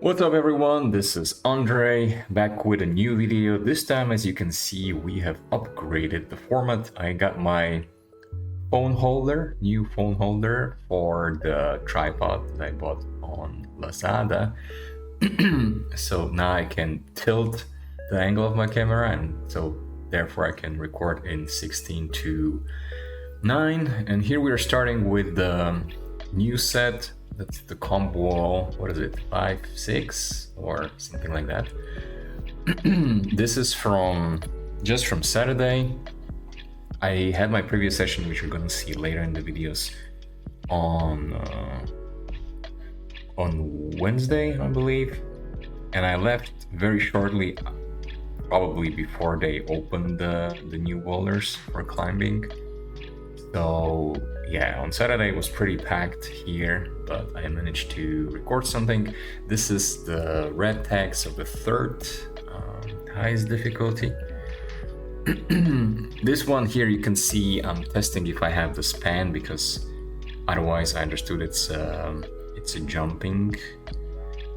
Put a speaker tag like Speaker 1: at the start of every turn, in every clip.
Speaker 1: What's up everyone, this is Andre back with a new video. This time, as you can see, we have upgraded the format. I got my new phone holder for the tripod that I bought on Lazada. So now I can tilt the angle of my camera, and so therefore I can record in 16:9. And here we are starting with the new set. That's the comp wall, what is it, 5.6 or something like that. This is just from Saturday. I had my previous session, which you're gonna see later in the videos, on Wednesday, I believe, and I left very shortly, probably before they opened the new boulders for climbing. So yeah, on Saturday it was pretty packed here, but I managed to record something. This is the red tag, so the third highest difficulty. This one here, you can see I'm testing if I have the span, because otherwise I understood it's a jumping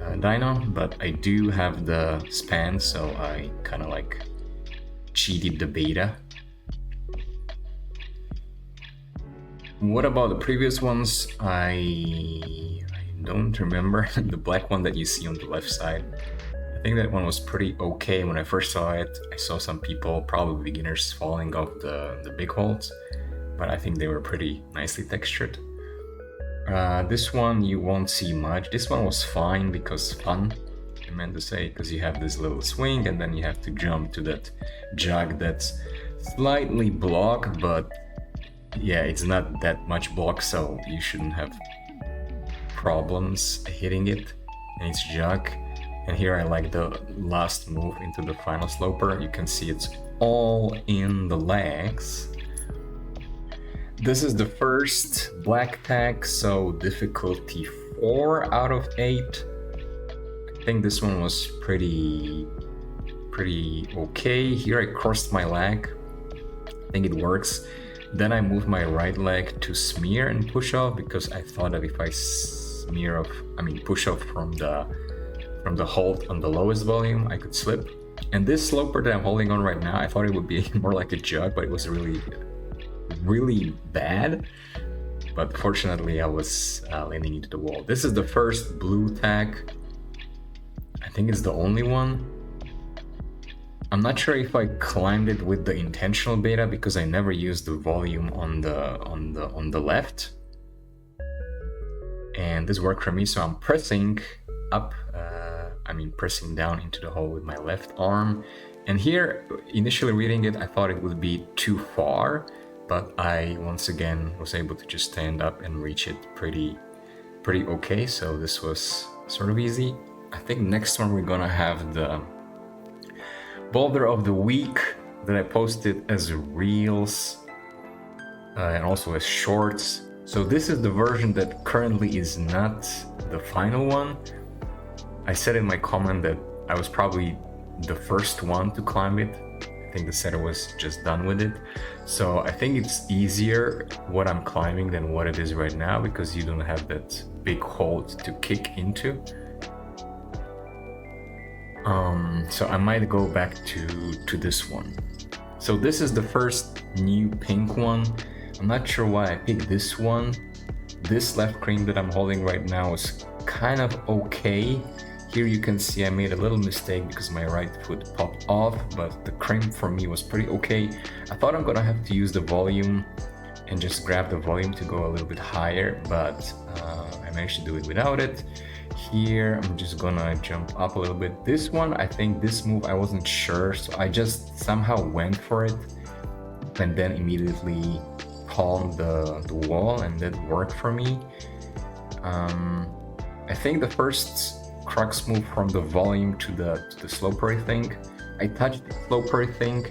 Speaker 1: dyno, but I do have the span, so I kind of like cheated the beta. What about the previous ones? I don't remember. The black one that you see on the left side, I think that one was pretty okay. When I first saw it, I saw some people, probably beginners, falling off the big holes, but I think they were pretty nicely textured. This one you won't see much. This one was fine, because fun, I meant to say, because you have this little swing and then you have to jump to that jug that's slightly blocked, but yeah, it's not that much block, so you shouldn't have problems hitting it, and it's jug. And here I like the last move into the final sloper. You can see it's all in the legs. This is the first black tag, so difficulty 4 out of 8. I think this one was pretty okay. Here I crossed my leg. I think it works. Then I moved my right leg to smear and push off, because I thought that if I push off from the hold on the lowest volume, I could slip. And this sloper that I'm holding on right now, I thought it would be more like a jug, but it was really bad. But fortunately, I was landing into the wall. This is the first blue tag. I think it's the only one. I'm not sure if I climbed it with the intentional beta, because I never used the volume on the left, and this worked for me. So I'm pressing up, pressing down into the hole with my left arm. And here, initially reading it, I thought it would be too far, but I once again was able to just stand up and reach it pretty okay. So this was sort of easy. I think next one we're gonna have the boulder of the week that I posted as reels and also as shorts. So this is the version that currently is not the final one. I said in my comment that I was probably the first one to climb it. I think the setter was just done with it. So I think it's easier what I'm climbing than what it is right now, because you don't have that big hold to kick into. So I might go back to this one. So this is the first new pink one. I'm not sure why I picked this one. This left cream that I'm holding right now is kind of okay. Here you can see I made a little mistake because my right foot popped off, but the cream for me was pretty okay. I thought I'm gonna have to use the volume and just grab the volume to go a little bit higher, but I managed to do it without it. Here I'm just gonna jump up a little bit. This one, I think this move I wasn't sure, so I just somehow went for it and then immediately palmed the wall, and that worked for me. I think the first crux move from the volume to the slopery thing, I touched the slopery thing,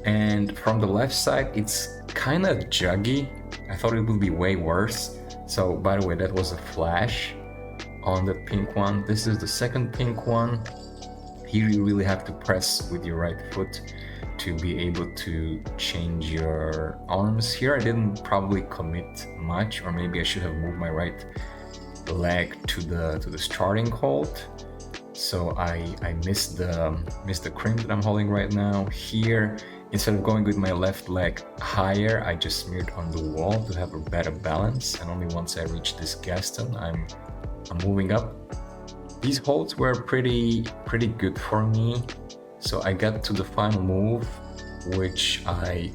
Speaker 1: and from the left side it's kind of juggy. I thought it would be way worse. So by the way, that was a flash on the pink one. This is the second pink one. Here you really have to press with your right foot to be able to change your arms. Here I didn't probably commit much, or maybe I should have moved my right leg to the starting hold. So I missed the crimp that I'm holding right now. Here, instead of going with my left leg higher, I just smeared on the wall to have a better balance. And only once I reach this gaston, I'm moving up. These holds were pretty good for me. So I got to the final move, which I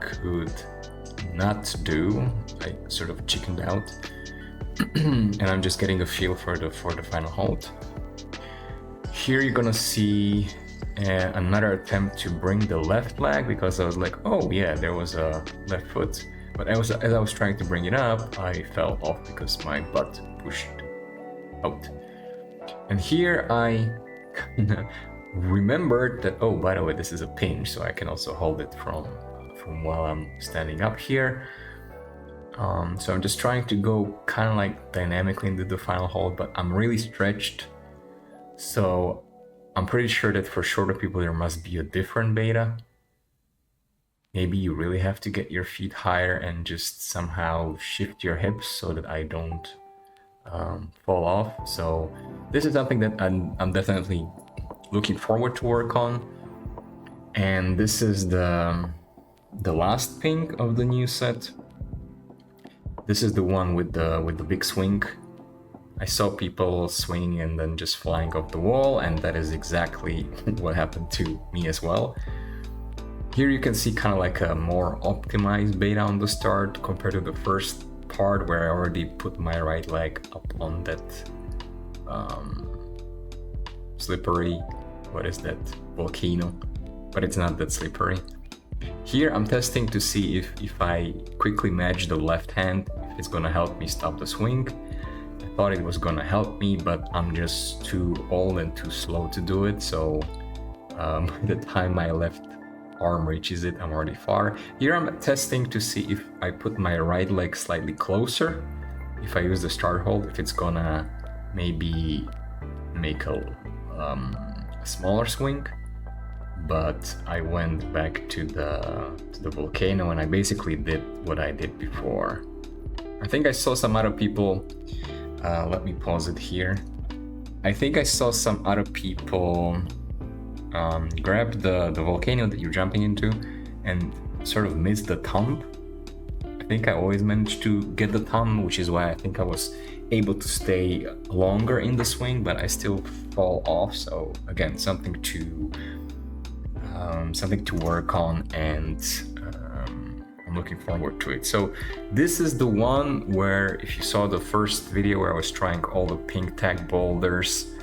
Speaker 1: could not do. I sort of chickened out. And I'm just getting a feel for the final hold. Here you're gonna see another attempt to bring the left leg, because I was like, oh yeah, there was a left foot. But as I was trying to bring it up, I fell off because my butt pushed out. And here I remembered that, oh, by the way, this is a pinch, so I can also hold it from while I'm standing up here. So I'm just trying to go kind of like dynamically into the final hold, but I'm really stretched. So I'm pretty sure that for shorter people, there must be a different beta. Maybe you really have to get your feet higher and just somehow shift your hips so that I don't fall off. So this is something that I'm definitely looking forward to work on. And this is the last pink of the new set. This is the one with the big swing. I saw people swinging and then just flying off the wall, and that is exactly what happened to me as well. Here you can see kind of like a more optimized beta on the start compared to the first part where I already put my right leg up on that slippery, what is that, volcano, but it's not that slippery. Here I'm testing to see if I quickly match the left hand, if it's gonna help me stop the swing. I thought it was gonna help me, but I'm just too old and too slow to do it, so by the time my left arm reaches it, I'm already far. Here I'm testing to see if I put my right leg slightly closer, if I use the start hold, if it's gonna maybe make a smaller swing. But I went back to the volcano and I basically did what I did before. I think I saw some other people, let me pause it here. I think I saw some other people grab the volcano that you're jumping into and sort of miss the thumb. I think I always managed to get the thumb, which is why I think I was able to stay longer in the swing, but I still fall off. So again, something to work on, and I'm looking forward to it. So this is the one where, if you saw the first video where I was trying all the pink tag boulders,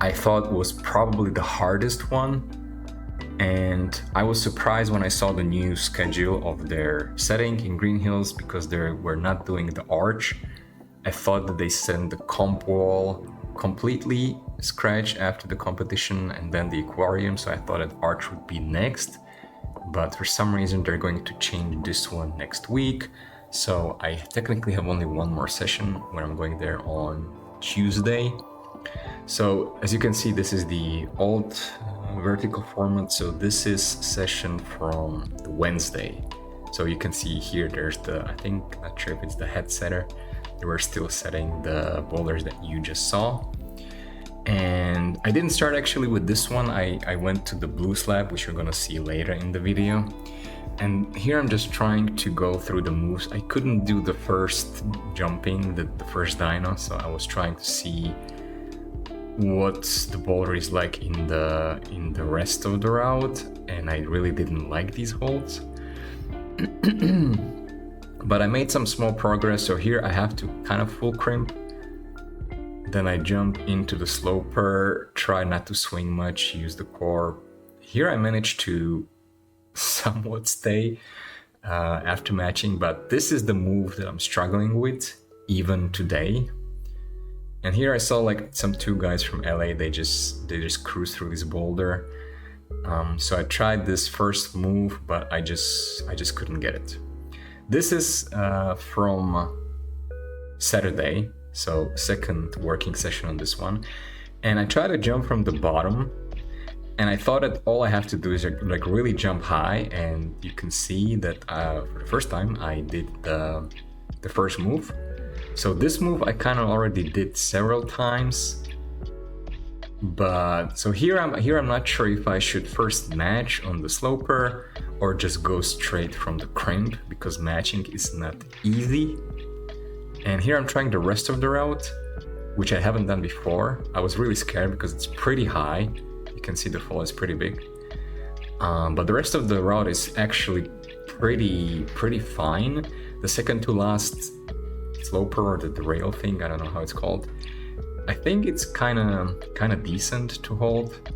Speaker 1: I thought was probably the hardest one. And I was surprised when I saw the new schedule of their setting in Greenhills, because they were not doing the arch. I thought that they sent the comp wall completely scratched after the competition and then the aquarium, so I thought that arch would be next. But for some reason they're going to change this one next week. So I technically have only one more session when I'm going there on Tuesday. So as you can see, this is the old vertical format. So this is session from the Wednesday. So you can see here there's the, I think, not sure if it's the head setter. They were still setting the boulders that you just saw. And I didn't start actually with this one. I went to the blue slab, which you're gonna see later in the video. And here I'm just trying to go through the moves. I couldn't do the first jumping, the first dyno, so I was trying to see what the boulder is like in the rest of the route, and I really didn't like these holds. But I made some small progress. So here I have to kind of full crimp, then I jump into the sloper, try not to swing much, use the core. Here I managed to somewhat stay after matching, but this is the move that I'm struggling with even today. And here I saw like some two guys from LA, they just cruise through this boulder. So I tried this first move, but I just couldn't get it. This is from Saturday, so second working session on this one. And I tried to jump from the bottom, and I thought that all I have to do is like really jump high, and you can see that for the first time I did the first move. So this move I kind of already did several times, But so here I'm not sure if I should first match on the sloper or just go straight from the crimp, because matching is not easy. And here I'm trying the rest of the route, which I haven't done before. I was really scared because it's pretty high. You can see the fall is pretty big. But the rest of the route is actually pretty fine. The second to last sloper, or the rail thing, I don't know how it's called, I think it's kind of decent to hold.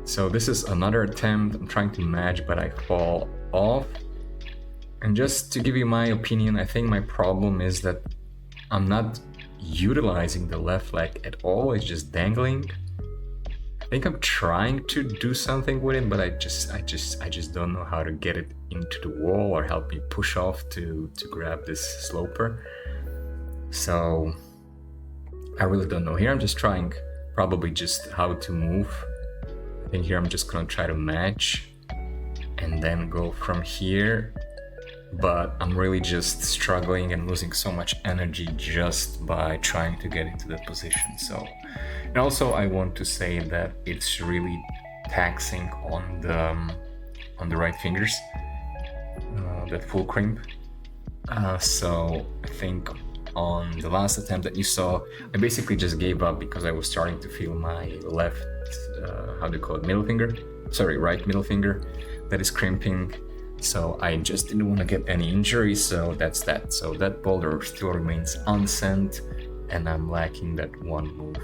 Speaker 1: So this is another attempt. I'm trying to match, but I fall off. And just to give you my opinion, I think my problem is that I'm not utilizing the left leg at all. It's just dangling. I think I'm trying to do something with it, but I just don't know how to get it into the wall or help me push off to grab this sloper. So I really don't know. Here I'm just trying probably just how to move. I think here I'm just gonna try to match and then go from here. But I'm really just struggling and losing so much energy just by trying to get into that position. So, and also I want to say that it's really taxing on the right fingers, that full crimp. So I think on the last attempt that you saw, I basically just gave up because I was starting to feel my left, how do you call it, middle finger? Sorry, right middle finger that is crimping. So I just didn't want to get any injuries, so that's that. So that boulder still remains unsent, and I'm lacking that one move.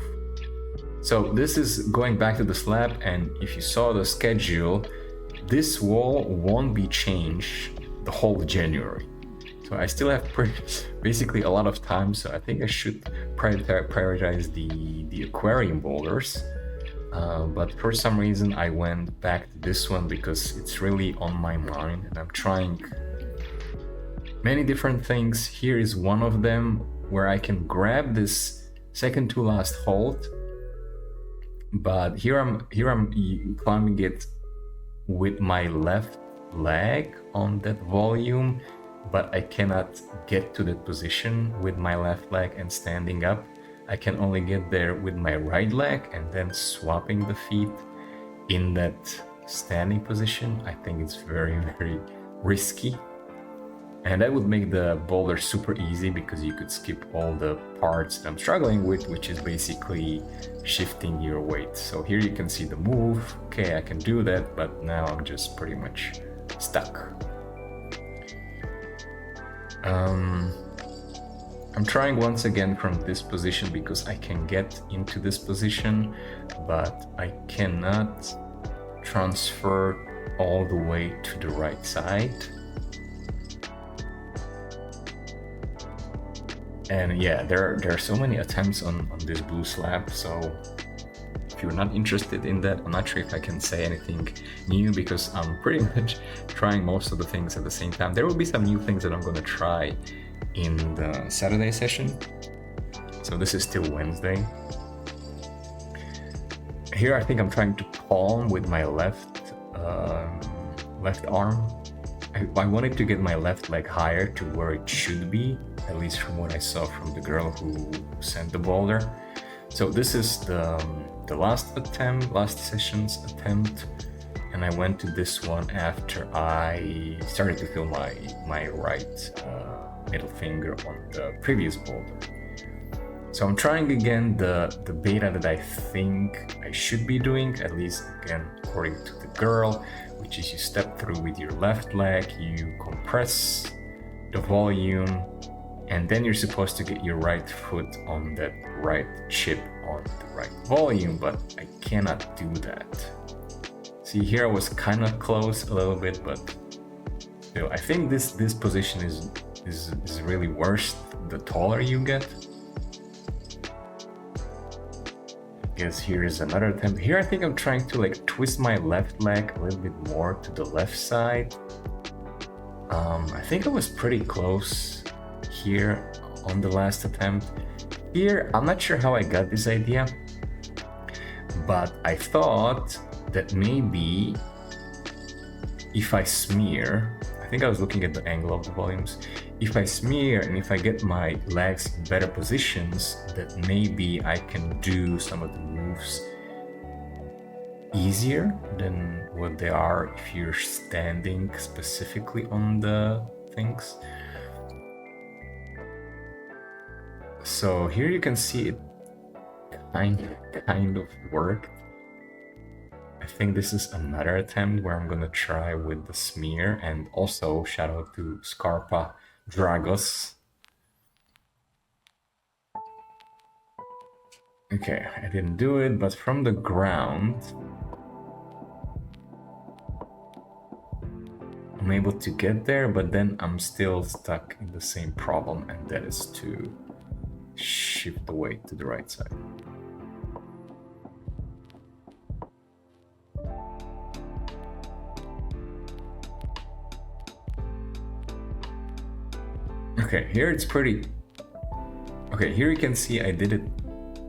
Speaker 1: So this is going back to the slab, and if you saw the schedule, this wall won't be changed the whole January. So I still have basically a lot of time, so I think I should prioritize the aquarium boulders. But for some reason I went back to this one because it's really on my mind, and I'm trying many different things. Here is one of them where I can grab this second to last hold, but here I'm climbing it with my left leg on that volume, but I cannot get to that position with my left leg and standing up. I can only get there with my right leg and then swapping the feet in that standing position. I think it's very risky. And that would make the boulder super easy because you could skip all the parts that I'm struggling with, which is basically shifting your weight. So here you can see the move. Okay, I can do that, but now I'm just pretty much stuck. I'm trying once again from this position because I can get into this position, but I cannot transfer all the way to the right side. And yeah, there are so many attempts on this blue slab, so if you're not interested in that, I'm not sure if I can say anything new because I'm pretty much trying most of the things at the same time. There will be some new things that I'm gonna try in the Saturday session. So this is still Wednesday. Here I think I'm trying to palm with my left arm. I wanted to get my left leg higher to where it should be, at least from what I saw from the girl who sent the boulder. So this is the last session's attempt, and I went to this one after I started to feel my right middle finger on the previous boulder. So I'm trying again the beta that I think I should be doing, at least again according to the girl, which is you step through with your left leg, you compress the volume, and then you're supposed to get your right foot on that right chip on the right volume, but I cannot do that. See, here I was kind of close a little bit, but still, I think this position is really worse the taller you get. Yes, here is another attempt. Here I think I'm trying to like twist my left leg a little bit more to the left side. I think I was pretty close here on the last attempt. Here, I'm not sure how I got this idea, but I thought that maybe if I smear, I think I was looking at the angle of the volumes, if I smear and if I get my legs in better positions, that maybe I can do some of the moves easier than what they are if you're standing specifically on the things. So here you can see it kind of worked. I think this is another attempt where I'm gonna try with the smear, and also shout out to Scarpa Dragos. Okay, I didn't do it, but from the ground I'm able to get there, but then I'm still stuck in the same problem, and that is to shift the weight to the right side. Okay, here it's pretty... Okay, here you can see I did it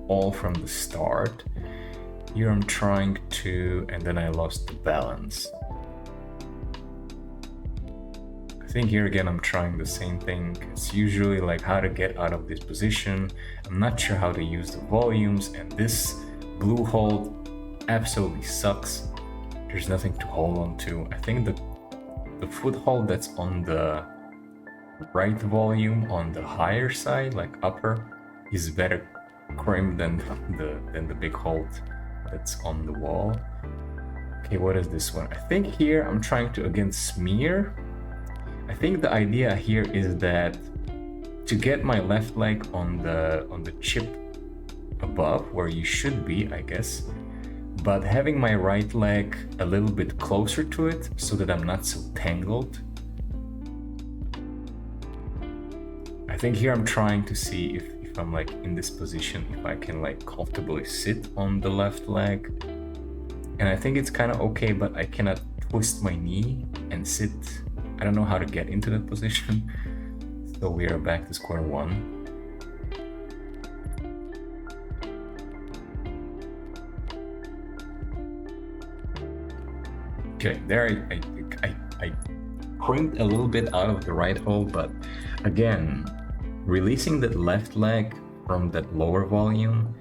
Speaker 1: all from the start. Here I'm trying to... and then I lost the balance. I think here again I'm trying the same thing. It's usually like how to get out of this position. I'm not sure how to use the volumes, and this blue hold absolutely sucks. There's nothing to hold on to. I think the foothold that's on the right volume on the higher side, like upper, is better crimp than the big hold that's on the wall. Okay, what is this one? I think here I'm trying to again smear. I think the idea here is that to get my left leg on the chip above where you should be, I guess, but having my right leg a little bit closer to it so that I'm not so tangled. I think here I'm trying to see if I'm like in this position, if I can like comfortably sit on the left leg. And I think it's kind of okay, but I cannot twist my knee and sit. I don't know how to get into that position. So we are back to square one. Okay, there I crimped a little bit out of the right hold, but again, releasing that left leg from that lower volume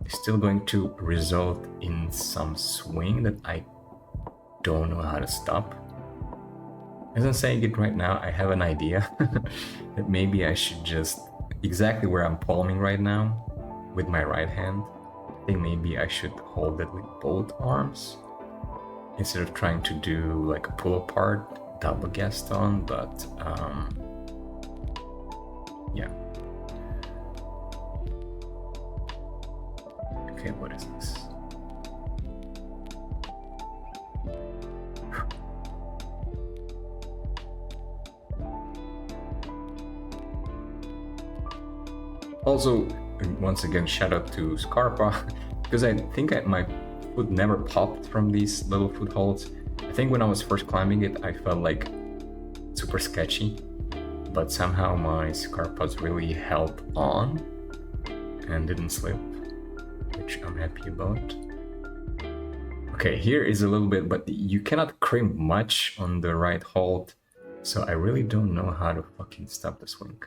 Speaker 1: is still going to result in some swing that I don't know how to stop. As I'm saying it right now, I have an idea that maybe I should just, exactly where I'm palming right now with my right hand, I think maybe I should hold it with both arms instead of trying to do like a pull apart double Gaston, but yeah. Okay, what is this? Also, once again, shout out to Scarpa, because I think my foot never popped from these little footholds. I think when I was first climbing it, I felt like super sketchy, but somehow my Scarpas really held on and didn't slip, which I'm happy about. Okay, here is a little bit, but you cannot crimp much on the right hold, so I really don't know how to fucking stop the swing.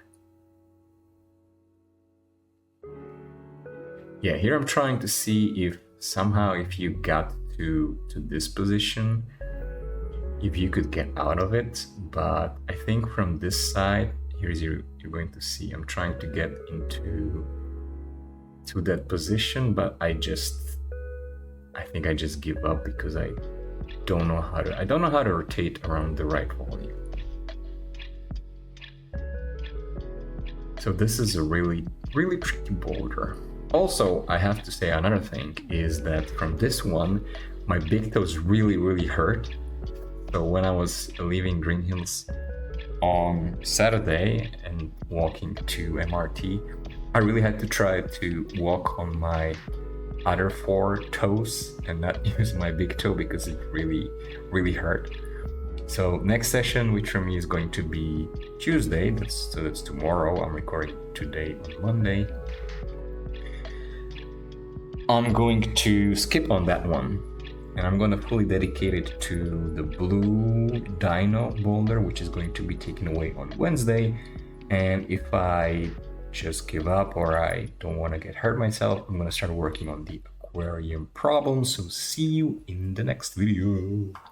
Speaker 1: Yeah, here I'm trying to see if somehow if you got to this position, if you could get out of it, but I think from this side, here's you're going to see I'm trying to get into that position, but I think I just give up because I don't know how to rotate around the right volume. So this is a really tricky boulder. Also, I have to say another thing is that from this one, my big toes really hurt. So when I was leaving Greenhills on Saturday and walking to MRT, I really had to try to walk on my other 4 toes and not use my big toe because it really hurt. So next session, which for me is going to be Tuesday, that's tomorrow. I'm recording today on Monday. I'm going to skip on that one, and I'm going to fully dedicate it to the blue dyno boulder, which is going to be taken away on Wednesday. And if I just give up or I don't want to get hurt myself, I'm going to start working on the aquarium problem. So see you in the next video.